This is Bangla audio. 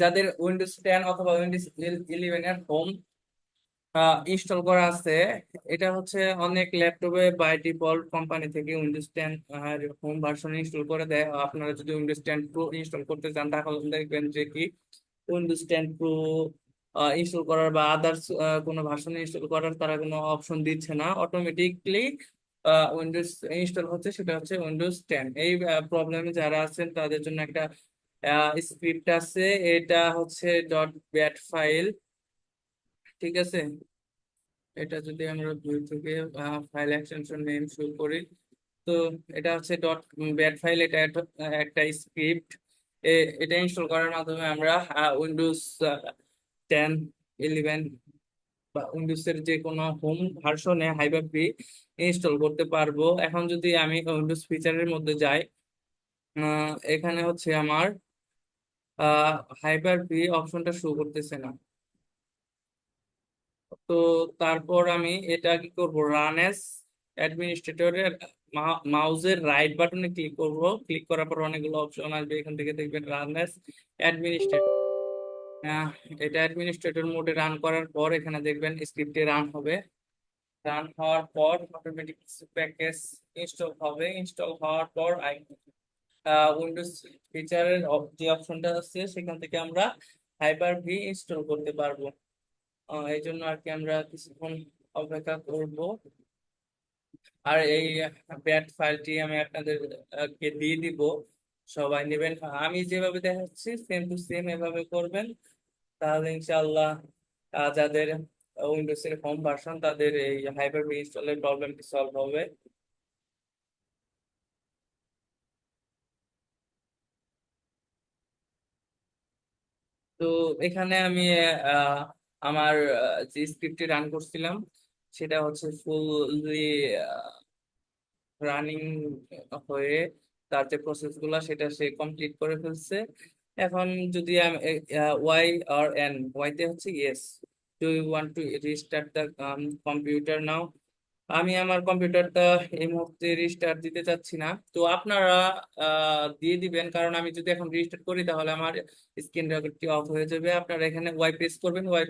যাদের উইন্ডোজ 10 অথবা উইন্ডোজ 11 এর হোম ইনস্টল করা আছে, এটা হচ্ছে অনেক ল্যাপটপে বাই ডিফল্ট কোম্পানি থেকে উইন্ডোজ 10 হোম ভার্সন ইনস্টল করে দেয়। আপনারা যদি উইন্ডোজ 10 প্রো ইনস্টল করতে চান তাহলে দেখবেন যে কি উইন্ডোজ 10 প্রো ইনস্টল করার বা আদার্স কোনো ভার্সন ইনস্টল করার তারা কোনো অপশন দিচ্ছে না, অটোমেটিকলি উইন্ডোজ ইনস্টল হচ্ছে, সেটা হচ্ছে উইন্ডোজ 10। এই প্রবলেমে যারা আছেন তাদের জন্য একটা স্ক্রিপ্ট আছে, এটা হচ্ছে ডট ব্যাট ফাইল। ঠিক আছে, এটা যদি আমরা ভিউ থেকে ফাইল এক্সটেনশন নেম শুরু করি, তো এটা হচ্ছে ডট ব্যাট ফাইল। এটা একটা স্ক্রিপ্ট। এটা ইনস্টল করার মাধ্যমে আমরা উইন্ডোজ 10, 11 বা উইন্ডোজ এর যে কোনো হোম ভার্সনে হাইপার ভি ইনস্টল করতে পারবো। এখন যদি আমি উইন্ডোজ ফিচারের মধ্যে যাই, এখানে হচ্ছে আমার হাইপার ভি অপশনটা শো করতেছে না। তো তারপর আমি এটা কি করব, রান এস অ্যাডমিনিস্ট্রেটরের মাউসের রাইট বাটনে ক্লিক করব। ক্লিক করার পর অনেকগুলো অপশন আসবে, এখান থেকে দেখবেন রান এস অ্যাডমিনিস্ট্রেটর। এটা অ্যাডমিনিস্ট্রেটর মোডে রান করার পর এখানে দেখবেন স্ক্রিপ্টে রান হবে। রান হওয়ার পর অটোমেটিক প্যাকেজ ইনস্টল হবে। ইনস্টল হওয়ার পর উইন্ডোজ ফিচারের যে অপশনটা আছে সেখান থেকে আমরা হাইপার ভি ইনস্টল করতে পারবো। এই জন্য আর কি আমরা কিছুক্ষণ অপেক্ষা করব। আর এই ব্যাট ফাইলটি আমি আপনাদের কে দিয়ে দিব, সবাই নেবেন। আমি যেভাবে দেখাচ্ছি সেম টু সেম এভাবে করবেন, তাহলে ইনশাআল্লাহ যাদের উইন্ডোজ এর হোম ভার্সন তাদের এই হাইপার ভি ইনস্টলের প্রবলেমটি সলভ হবে। তো এখানে আমি আহ, আমার যে স্ক্রিপ্টটি রান করছিলাম সেটা হচ্ছে ফুললি রানিং হয়ে তার যে প্রসেস গুলা সেটা সে কমপ্লিট করে ফেলছে। এখন যদি আমি ওয়াই আর এন, ওয়াইতে হচ্ছে yes, do you want to restart the computer now. আমি আমার কম্পিউটারটা এই মুহূর্তে রিস্টার্ট দিতে চাচ্ছি না, তো আপনারা দিয়ে দিবেন, কারণ আমি যদি এখন রিস্টার্ট করি তাহলে আমার স্ক্রিন রেকর্ডটি অফ হয়ে যাবে। আপনারা এখানে ওয়াই প্রেস করবেন, ওয়াই